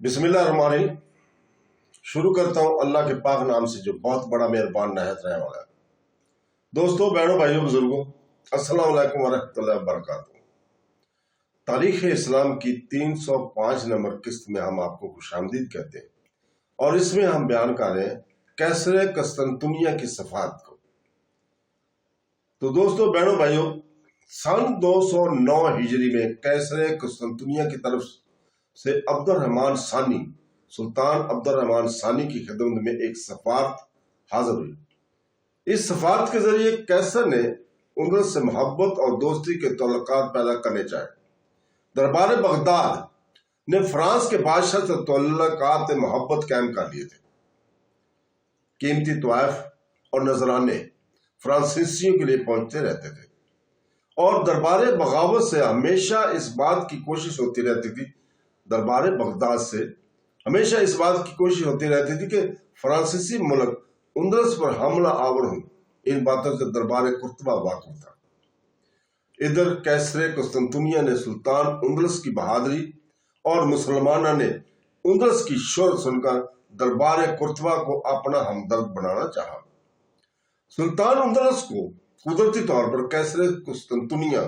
बिस्मिल्लाहिर्रहमानिर्रहीम। शुरू करता हूँ अल्लाह के पाक नाम से जो बहुत बड़ा मेहरबान नहायत रहने वाला है। दोस्तों, बहनों, भाइयों, बुजुर्गों, अस्सलाम वालेकुम वरहमतुल्लाहि वबरकातुहू। तारीख इस्लाम की 305 नंबर किस्त में हम आपको खुशामदीद कहते हैं और इसमें हम बयान कर रहे हैं कैसरे कस्तंतुनिया की सफात को। तो दोस्तों, बहनों, भाइयों, सन 209 हिजरी में कैसरे कस्तंतुनिया की तरफ से अब्दुर्रहमान सानी, सुल्तान अब्दुर्रहमान सानी की खिदमत में एक सफारत हाजिर हुई। इस सफारत के जरिए कैसर ने उंदलस से मोहब्बत और दोस्ती के तल्लुकात पैदा करने चाहे। दरबार बगदाद ने फ्रांस के बादशाह से तल्लुकात मोहब्बत कायम कर लिए थे। कीमती तोहफ और नजराने फ्रांसीसियों के लिए पहुंचते रहते थे और दरबार बगावत से हमेशा इस बात की कोशिश होती रहती थी दरबार बगदाद से हमेशा इस बात की कोशिश होती रहती थी कि फ्रांसीसी मुल्क उंदलस पर हमला आवर हो। इन बातों से दरबार कुर्तबा वाकिफ था। इधर कैसरे कुस्तुनतुनिया ने सुल्तान उंदलस की बहादुरी और मुसलमाना ने उंदलस की शोहरत सुनकर दरबार कुर्तबा को अपना हमदर्द बनाना चाहा। सुल्तान उंदलस को कुदरती तौर पर कैसरे कुस्तुनतुनिया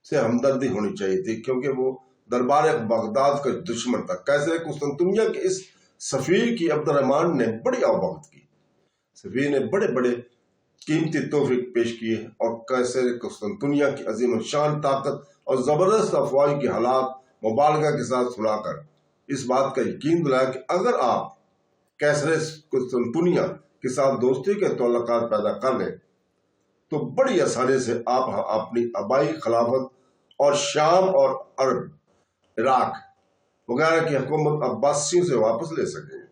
से हमदर्दी होनी चाहिए थी, क्योंकि वो दरबार बगदाद का दुश्मन था। कैसरे कुस्तुनतुनिया के इस सफीर की अब्दुर्रहमान ने बड़ी आवभगत की। सफीर ने बड़े बड़े कीमती तोहफे पेश किए और कैसरे कुस्तुनतुनिया की अजीम शान ताकत और जबरदस्त अफवाह की हालात मुबालगा के साथ सुनाकर इस बात का यकीन दिलाया कि अगर आप कैसरे कुस्तुनतुनिया के साथ दोस्ती के तल्लुकात पैदा कर लें तो बड़ी आसानी से आप अपनी आबाई खिलाफत और शाम और अरब, इराक वगैरह की हुकूमत अब्बासियों से वापस ले सकेंगे।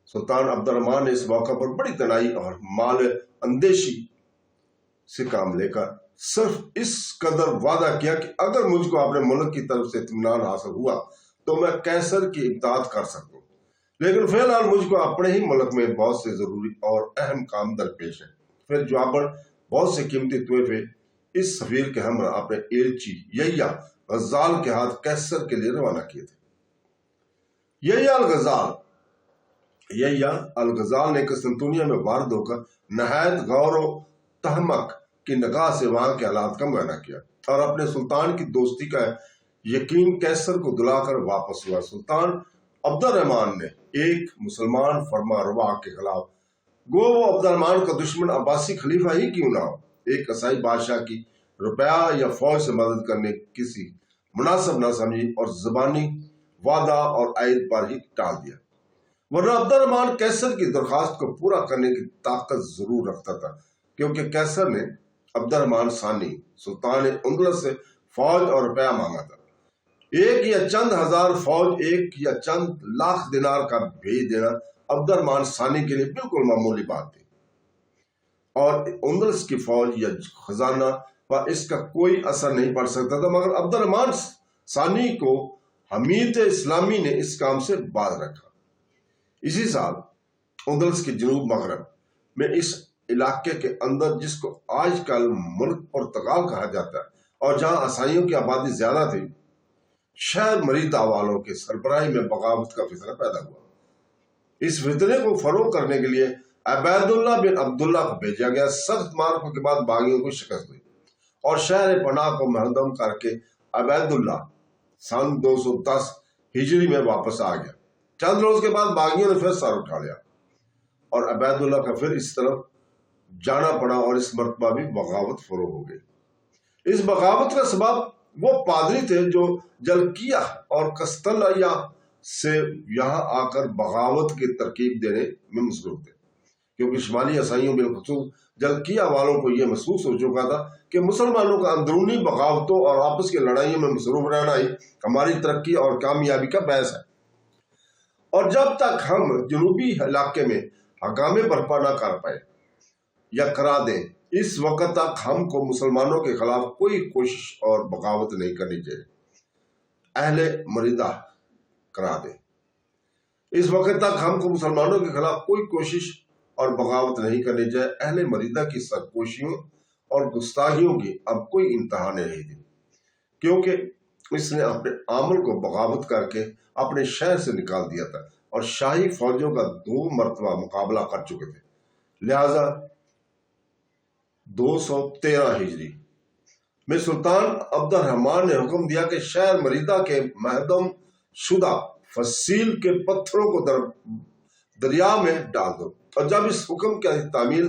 सुल्तान अब्दुर्रहमान ने इस मौका पर बड़ी तनाई और माल अंदेशी से काम लेकर सिर्फ इस कदर वादा किया कि अगर मुझको अपने मुल्क की तरफ से इत्मीनान हासिल हुआ तो मैं कैसर की इमदाद कर सकूं, लेकिन फिलहाल मुझको अपने ही मुल्क में बहुत से जरूरी और अहम काम दरपेश है। फिर जवाबन बहुत से कीमती तोहफे इस सफीर के हमरा अपने एलची यहिया गजाल के हाथ कैसर के लिए रवाना किए थे। यहिया अल गजाल ने कुस्तुनतुनिया में वारद होकर नहायत गौर और तहमक की निगाह से वहां के हालात का मुआयना किया और अपने सुल्तान की दोस्ती का यकीन कैसर को दिलाकर वापस हुआ। सुल्तान अब्दुर्रहमान ने एक मुसलमान फरमारवा के खिलाफ, गो वो अब्दुर्रहमान का दुश्मन अब्बासी खलीफा ही क्यों ना हो, एक ईसाई बादशाह की रुपया या फौज से मदद करने किसी मुनासिब न समझी और जबानी वादा और आयद पर ही टाल दिया। वरना अब्दुर्रहमान कैसर की दरखास्त को पूरा करने की ताकत जरूर रखता था, क्योंकि कैसर ने अब्दुर्रहमान सानी सुल्तान उंदलस से फौज और रुपया मांगा था। एक या चंद हजार फौज, एक या चंद लाख दिनार का भेज देना अब्दुर्रहमान सानी के लिए बिल्कुल मामूली बात थी और उंदलस की फौज या खजाना पर इसका कोई असर नहीं पड़ सकता था। मगर अब्दुर्रहमान सानी को हमीद इस्लामी ने इस काम से बाज रखा। इसी साल उंदलस के जनूब मगरब में इस इलाके के अंदर, जिसको आजकल मुल्क पुर्तगाल कहा जाता है और जहां ईसाइयों की आबादी ज्यादा थी, शहर मरीदा वालों के सरबराही में बगावत का फितना पैदा हुआ। इस फितने को फरोग करने के लिए अबैदुल्लाह बिन अब्दुल्ला को भेजा गया। सख्त मार्कों के बाद बागियों को शिकस्त हुई और शहर पनाह को महदम करके अबैदुल्ला सन 210 हिजरी में वापस आ गया। चंद रोज के बाद बागियों ने फिर सर उठा लिया और अबैदुल्ला का फिर इस तरफ जाना पड़ा और इस मरतबा भी बगावत फरोग हो गई। इस बगावत का सबब वो पादरी थे जो जलकिया और कस्तलिया से यहाँ आकर बगावत की तरकीब देने में मसरूफ थे, क्योंकि शुमाली ईसाइयों बिलखुसूस जलकिया वालों को यह महसूस हो चुका था कि मुसलमानों का अंदरूनी बगावतों और आपस की लड़ाइयों में मसरूफ रहना ही हमारी तरक्की और कामयाबी का बहस है, और जब तक हम जनूबी इलाके में हकामे बर्पा न कर पाए या करा दें, इस वक्त तक हमको मुसलमानों के खिलाफ कोई कोशिश और बगावत नहीं करनी चाहिए। अहले मरीदा करा दें, इस वक्त तक हमको मुसलमानों के खिलाफ कोई कोशिश और बगावत नहीं करनी चाहिए। अहले मरीदा की सरकोशियों और गुस्ताखियों की अब कोई इंतहा नहीं थी, क्योंकि اس نے اپنے عامل کو بغاوت کر کے اپنے شہر سے نکال دیا تھا اور شاہی فوجوں کا 2 مرتبہ مقابلہ کر چکے تھے، لہذا 213 ہجری میں سلطان عبد الرحمن نے حکم دیا کہ شہر مریدہ کے مہدم شدہ فصیل کے پتھروں کو دریا میں ڈال دو، اور جب اس حکم کی تعمیل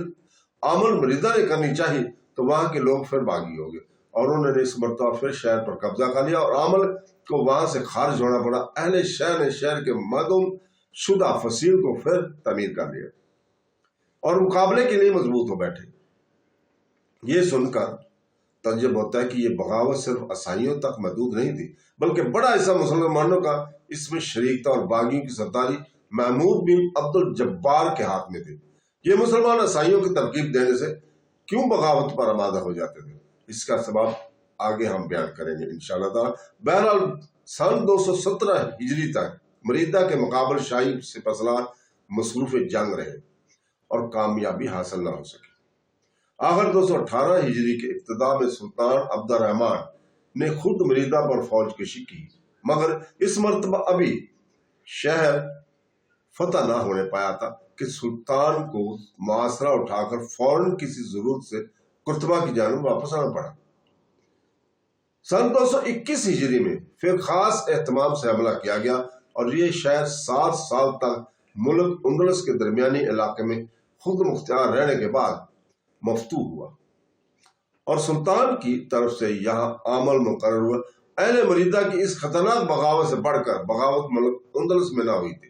عامل مریدہ نے کرنی چاہی تو وہاں کے لوگ پھر باغی ہو گئے اور انہوں نے اس مرتبہ پھر شہر پر قبضہ کر لیا اور عامل کو وہاں سے خارج ہونا پڑا۔ اہل شہر نے شہر کے مہدم شدہ فصیل کو پھر تعمیر کر لیا اور مقابلے کے لیے مضبوط ہو بیٹھے۔ یہ سن کر تعجب ہوتا ہے کہ یہ بغاوت صرف عیسائیوں تک محدود نہیں تھی، بلکہ بڑا حصہ مسلمانوں کا اس میں شریک تھا اور باغیوں کی سرداری محمود بن عبد الجبار کے ہاتھ میں تھی۔ یہ مسلمان عیسائیوں کی ترغیب دینے سے کیوں بغاوت پر آمادہ ہو جاتے تھے، اس کا سبب آگے ہم بیان کریں گے انشاءاللہ تعالی۔ بہرحال سن 217 ہجری تک مریدہ کے مقابل شاہی سپاسالار مصروف جنگ رہے اور کامیابی حاصل نہ ہو سکی۔ آخر 218 ہجری کے ابتدا میں سلطان عبد الرحمن نے خود مریدہ پر فوج کشی کی، مگر اس مرتبہ ابھی شہر فتح نہ ہونے پایا تھا کہ سلطان کو محاصرہ اٹھا کر فوراً کسی ضرورت سے قرطبہ کی جانب واپس آنا پڑا۔ سن 221 ہجری میں پھر خاص اہتمام سے حملہ کیا گیا اور یہ شہر 7 سال تک ملک اندلس کے درمیانی علاقے میں خود مختار رہنے کے بعد مفتوح ہوا اور سلطان کی طرف سے یہاں عمل مقرر ہوا۔ اہل مریدہ کی اس خطرناک بغاوت سے بڑھ کر بغاوت ملک اندلس میں نہ ہوئی تھی۔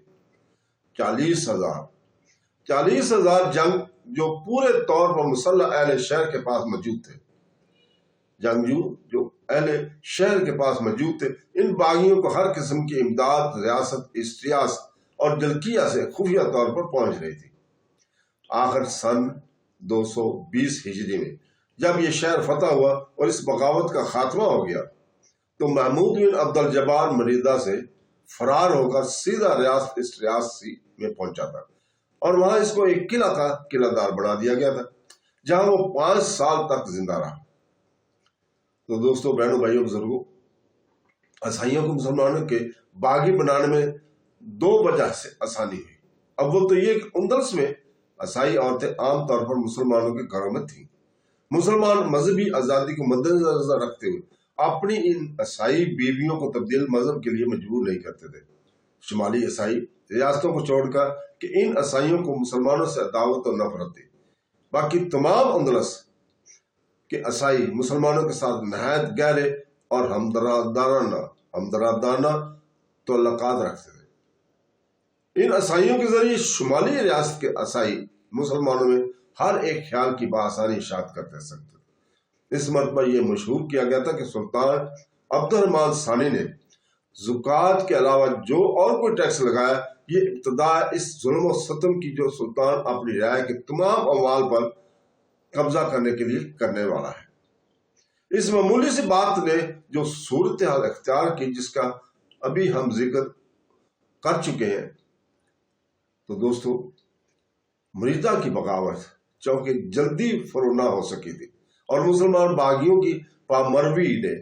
40,000 جنگ جو پورے طور پر مسلح اہل شہر کے پاس موجود تھے، جنگجو جو اہل شہر کے پاس موجود تھے، ان باغیوں کو ہر قسم کی امداد ریاست استریاس اور جلکیہ سے خفیہ طور پر پہنچ رہی تھی۔ آخر سن 220 ہجری میں جب یہ شہر فتح ہوا اور اس بغاوت کا خاتمہ ہو گیا تو محمود بن عبد الجبار مریدہ سے فرار ہو کر سیدھا ریاست استریاسی میں پہنچا تھا اور وہاں اس کو ایک قلعہ کا قلعہ دار بنا دیا گیا تھا جہاں وہ 5 سال تک زندہ رہا۔ تو دوستو، بہنوں، بھائیوں، بزرگوں، عیسائیوں کو مسلمانوں کے باغی بنانے میں 2 وجہ سے آسانی ہوئی۔ اول تو یہ کہ اندلس میں عیسائی عورتیں عام طور پر مسلمانوں کے گھروں میں تھیں۔ مسلمان مذہبی آزادی کو مد نظر رکھتے ہوئے اپنی ان عیسائی بیویوں کو تبدیل مذہب کے لیے مجبور نہیں کرتے تھے۔ شمالی عیسائی ریاستوں کو چھوڑ کر کہ ان عیسائیوں کو مسلمانوں سے عداوت اور نفرت تھی، باقی تمام اندلس کے عیسائی مسلمانوں کے ساتھ نہایت گہرے اور ہمدردانہ تعلقات رکھتے تھے۔ ان عیسائیوں کے ذریعے شمالی ریاست کے عیسائی مسلمانوں میں ہر ایک خیال کی بآسانی اشاعت کرتے سکتے تھے۔ اس مرتبہ یہ مشہور کیا گیا تھا کہ سلطان عبد الرحمن ثانی نے زکوٰۃ کے علاوہ جو اور کوئی ٹیکس لگایا، یہ ابتدا اس ظلم و ستم کی جو سلطان اپنی رعایا کے تمام اموال پر قبضہ کرنے کے لیے کرنے والا ہے۔ اس معمولی سی بات نے جو صورتحال اختیار کی جس کا ابھی ہم ذکر کر چکے ہیں، تو دوستو، مریدہ کی بغاوت چونکہ جلدی فرو نہ ہو سکی تھی اور مسلمان باغیوں کی پامروی نے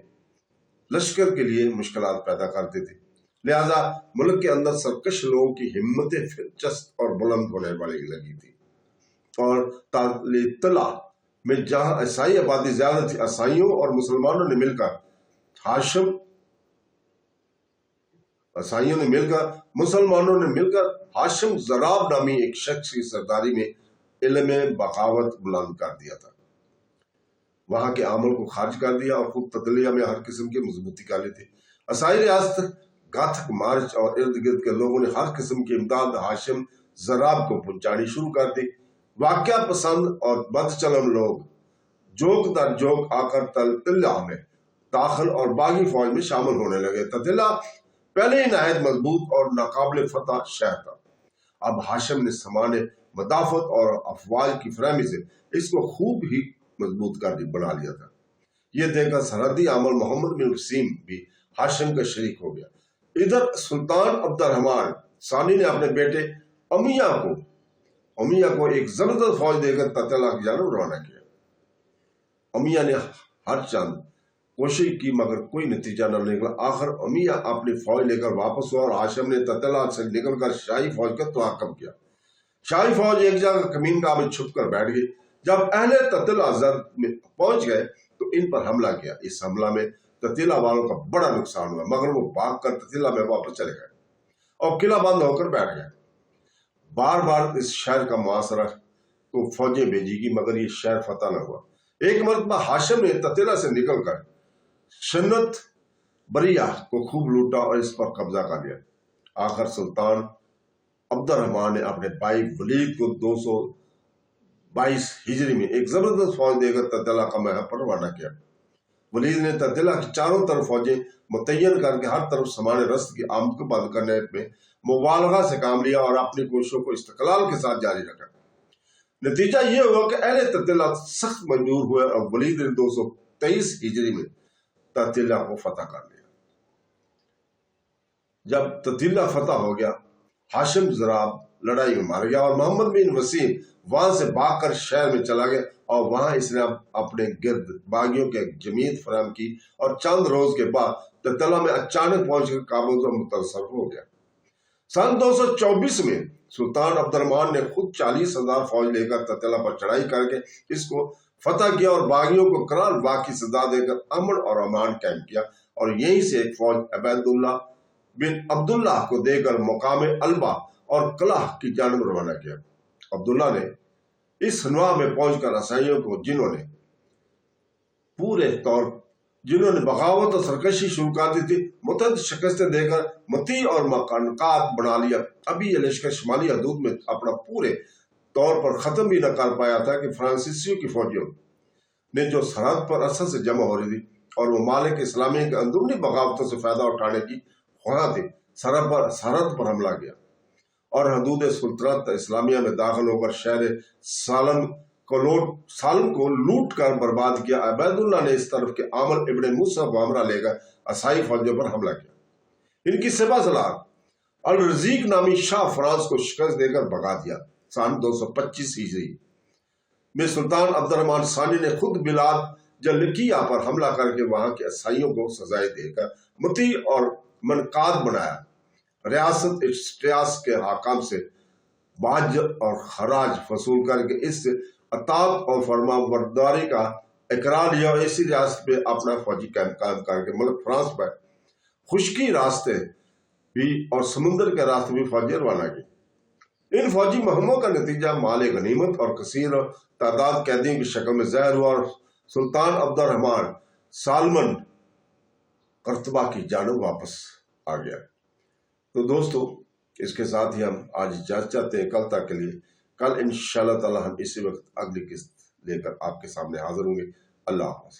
لشکر کے لیے مشکلات پیدا کرتی تھی، لہذا ملک کے اندر سرکش لوگوں کی ہمتیں پھر چست اور بلند ہونے والی لگی تھی اور طلع میں جہاں عیسائی آبادی زیادہ تھی، عیسائیوں اور مسلمانوں نے مل کر مسلمانوں نے مل کر ہاشم زراب نامی ایک شخص کی سرداری میں علم بغاوت بلند کر دیا تھا۔ وہاں کے عمل کو خارج کر دیا اور خود تدلیہ میں ہر قسم کی مضبوطی کر لی تھی۔ عیسائی ریاست گاتھک مارچ اور ارد گرد کے لوگوں نے ہر قسم کی امداد ہاشم زراب کو پہنچانی شروع کر دی۔ واقعہ پسند اور بد چلن لوگ جوک در جوک آ کر تلہ میں داخل اور باغی فوج میں شامل ہونے لگے۔ تلہ پہلے ہی نہایت مضبوط اور ناقابل فتح شہر تھا، اب ہاشم نے سامان مدافعت اور افواج کی فراہمی سے اس کو خوب ہی مضبوط بنا لیا تھا۔ یہ دیکھ کر سرحدی عامل محمد بن وسیم بھی ہاشم کا شریک ہو گیا۔ ادھر سلطان عبد الرحمن ثانی نے اپنے بیٹے امیہ کو ایک زبردست فوج دے کر تتلا کی جانب روانہ کیا۔ امیہ نے ہر چند कोशिश की मगर कोई नतीजा न निकला। आखिर उमैया अपनी फौज लेकर वापस हुआ और हाशिम ने ततला से निकलकर शाही फौज का तआक़ुब किया। शाही फौज एक जगह कमीनगाह में छुप कर बैठ गई। जब अहले ततला जद में पहुंच गए तो इन पर हमला किया। इस हमला में ततीला वालों का बड़ा नुकसान हुआ, मगर वो भागकर ततीला में वापस चले गए और किला बंद होकर बैठ गए। बार बार इस शहर का मुआसरा को फौजें भेजी गई मगर ये शहर फतह न हुआ। एक मरतबा हाशिम ने ततीला से निकलकर शन्नत बरिया को खूब लूटा और इस पर कब्जा कर लिया। आखिर सुल्तान अब्दुर्रहमान ने अपने भाई वलीद को 222 हिजरी में एक जबरदस्त फौज देकर ततीला का महल पर रवाना किया। वलीद ने ततीला की चारों तरफ फौजें मुतय्यन करके हर तरफ सामान रस्त की आमद को बंद करने में मुबालगा से काम लिया और अपनी कोशिशों को इस्तक़लाल के साथ जारी रखा। नतीजा ये हुआ कि अहले ततीला सख्त मजबूर हुए और वलीद ने 223 हिजरी में ततीला को फतह कर लिया। जब ततीला फतह हो गया, हाशिम ज़राब लड़ाई में मार गया और मोहम्मद बिन वसीम वहां से भागकर शहर में चला गया और वहां इसने अपने गिर्द बागियों के जमीयत फराहम की और चंद रोज के बाद ततीला में अचानक पहुंचकर काबुल का मुतसर हो गया। सन 224 में सुल्तान अब्दुर्रहमान ने खुद 40,000 फौज लेकर ततीला पर चढ़ाई करके इसको फतह किया और बागियों को करार बाग की सजा देकर अमन और अमान कायम किया और यहीं से एक फौज अबैदुल्लाह बिन अब्दुल्लाह को देकर मुकाम अल्बा और कलाह की जानब रवाना किया। अब्दुल्ला ने इस हनवा में पहुंचकर ईसाइयों को जिन्होंने बगावत और सरकशी शुरू कर दी थी मुतअद्दिद शिकस्तें देकर मती और मकानकात बना लिया। अभी ये लश्कर शुमाली हदूद में अपना पूरे तौर पर खत्म भी न कर पाया था कि फ्रांसीसियों की फौजियों ने जो सरहद पर असद से जमा हो रही थी और ममालिक इस्लामी के अंदरूनी बगावतों से फायदा उठाने की ख्वाह थी, सरहद पर हमला किया और हदूद सुल्तानत इस्लामिया में दाखिल होकर शहर सालम को लूट कर बर्बाद किया। अबैदुल्ला ने इस तरफ के आमर इब्ने मूसा को हमरा लेकर असाई फौजों पर हमला किया। इनकी सिपह सलार अल रजीक नामी शाह फ्रांस को शिकस्त देकर भगा दिया। सन 225 हिजरी में सुल्तान अब्दुर्रहमान सानी ने खुद बिलाद जलकिया पर हमला करके वहां के ईसाइयों को सजाएं देकर मुती और मनकाद बनाया। रियासत इस्तियास के हाकम से बाज और खराज वसूल करके इस अतात और फरमाबरदारी का इकरार लिया और इसी रियासत पे अपना फौजी कैंप कायम करके मुल्क फ्रांस पर खुश्की रास्ते भी और समुद्र के रास्ते भी फौजी रवाना की। इन फौजी मुहिमों का नतीजा माल गनीमत और कसीर तादाद कैदियों की शक्ल में ज़ाहिर हुआ और सुल्तान अब्दुर्रहमान सालमन कर्तबा की जानब वापस आ गया। तो दोस्तों, इसके साथ ही हम आज इजाज़त चाहते हैं कल तक के लिए। कल इंशाअल्लाह ताला हम इसी वक्त अगली किस्त लेकर आपके सामने हाजिर होंगे। अल्लाह हाफ़िज़।